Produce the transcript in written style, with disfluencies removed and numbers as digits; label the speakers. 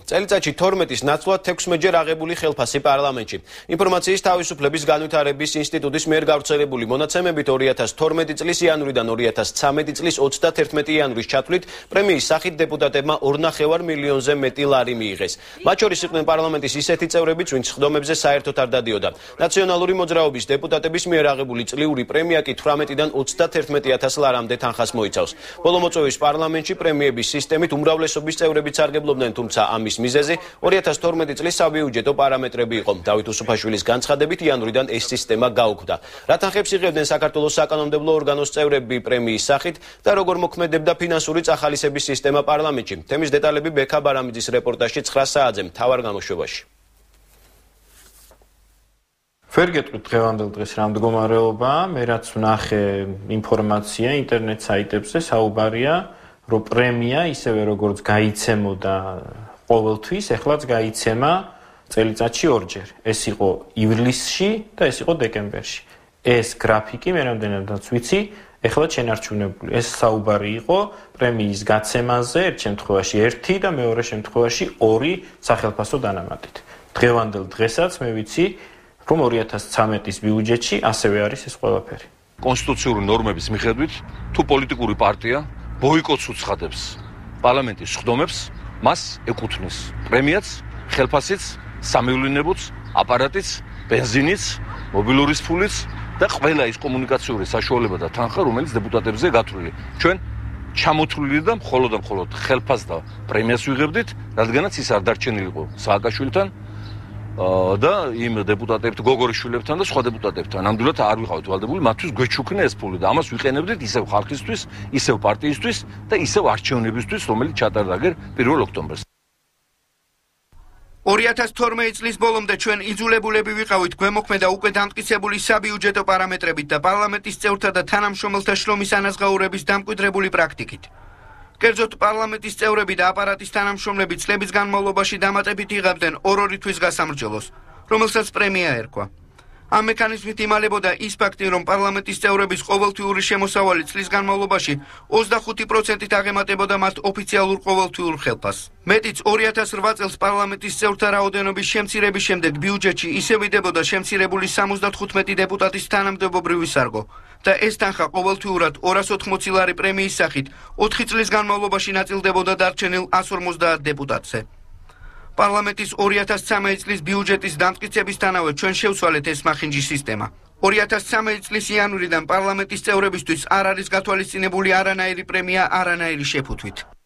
Speaker 1: წელიწადში 12-ის ნაცვლად 16-ჯერ აღებული ხელფასი პარლამენტში. ინფორმაციის თავისუფლების განვითარების ინსტიტუტის მიერ გავრცელებული მონაცემებით 2012 წლის იანვრიდან 2013 წლის 31 იანვრის ჩათვლით პრემიის სახით დეპუტატებმა 2,5 მილიონზე მეტი ლარი მიიღეს. მათ შორის იყვნენ პარლამენტის ისეთი წევრებიც, ვინც ხდომებზე საერთოდ არ დადიოდა. ნაციონალური მოძრაობის დეპუტატების მიერ აღებული წლიური პრემია კი 18-დან 31,000 ლარამდე თანხას მოიცავს. ბოლო მოწვევის პარლამენტში პრემიების სისტემით უმრავლესობის წევრებიც სარგებლობდნენ, თუმცა ამის მიზეზი 2012 წლის საბიუჯეტო პარამეტრები იყო. დავით უსუფაშვილის განცხადებით იანვრიდან ეს სისტემა გაუქმდა. რა თანხებს იღებდნენ საქართველოს საკანონმდებლო ორგანოს წევრები პრემიის სახით და როგორ მოქმედებდა ფინანსური წახალისების სისტემა პარლამენტში. თემის დეტალები ბექა ბარამიძის რეპორტაჟში 9 საათზე მთავარ გამოშვებაში.
Speaker 2: ვერ გეტყვით დღევანდელ დღეს რა მდგომარეობაა, მე რაც ვნახე ინფორმაცია ინტერნეტ საიტებზე, საუბარია, რომ პრემია ისევე როგორც გაიცემოდა ყოველთვის, ეხლაც გაიცემა წელიწადში ორჯერ. ეს იყო ივლისში და ეს იყო დეკემბერში. ეს გრაფიკი მე რამდენადაც ვიცი, ეხლა შენარჩუნებული. ეს საუბარი იყო პრემიის გაცემაზე, ერთ შემთხვევაში 1 და მეორე შემთხვევაში 2 სახელფასო დანამატით. დღევანდელ დღესაც მე ვიცი, რომ 2013-ის ბიუჯეტში ასევე არის ეს ყველაფერი.
Speaker 3: კონსტიტუციური ნორმების მიხედვით, თუ პოლიტიკური პარტია ბოიკოტს უცხადებს პარლამენტის ხდომებს, მას ეკუთვნის პრემიაც, ხელფასიც, სამევლინებოც, აპარატიც, ბენზინიც, მობილურის ფულიც და ყველა ის კომუნიკაციური საშუალება და თანხა, რომელიც დეპუტატებზე გათვლილი. ჩვენ ჩამოთვლილი და მხოლოდ ხელფასს და პრემიას ვიღებდით, რადგანაც ის არ დარჩენილი იყო სააკაშვილთან და იმ დეპუტატებთან, გოგორიშვილებთან და სხვა დეპუტატებთან. ნამდვილად არ ვიყავით ვალდებული, მათთვის გვეჩუქნა ეს ფული და ამას ვიყენებდით ისევ ხალხისთვის, ისევ პარტიისთვის და ისევ არჩევნებისთვის, რომელიც ჩატარდა აგერ 1 ოქტომბერს.
Speaker 4: 2012 წლის ბოლომდე ჩვენ იძულებულები ვიყავით გვემოქმედა უკვე დამტკიცებული საბიუჯეტო პარამეტრებით და პარლამენტის წევრთა და თანამშრომელთა შრომის ანაზღაურების დამკვიდრებული პრაქტიკით. კერძოდ პარლამენტის წევრები და აპარატის თანამშრომლები წლების განმავლობაში დამატებით იღებდნენ 2 თვის გასამრჯელოს, რომელსაც პრემია ერქვა. ამ მექანიზმით იმალებოდა ის ფაქტი, რომ პარლამენტის წევრების ყოველთვიური შემოსავალი წლის განმავლობაში 25%-ით აღემატებოდა მათ ოფიციალურ ყოველთვიურ ხელფასს. მეტიც 2008 წელს პარლამენტის წევრთა რაოდენობის შემცირების შემდეგ ბიუჯეტში ისე ვიდებოდა შემცირებული 75 დეპუტატის თანამდებობრივი სარგო და ეს თანხა ყოველთვიურად 280 ლარი პრემიის სახით 4 წლის განმავლობაში ნაწილდებოდა დარჩენილ 150 დეპუტატზე. პარლამენტის 2013 წლის ბიუჯეტის დამტკიცებისთანავე ჩვენ შევცვალეთ ეს მახინჯი სისტემა. 2013 წლის იანვრიდან პარლამენტის წევრებისთვის არ არის გათვალისწინებული არანაირი პრემია არანაირი შეფუთვით.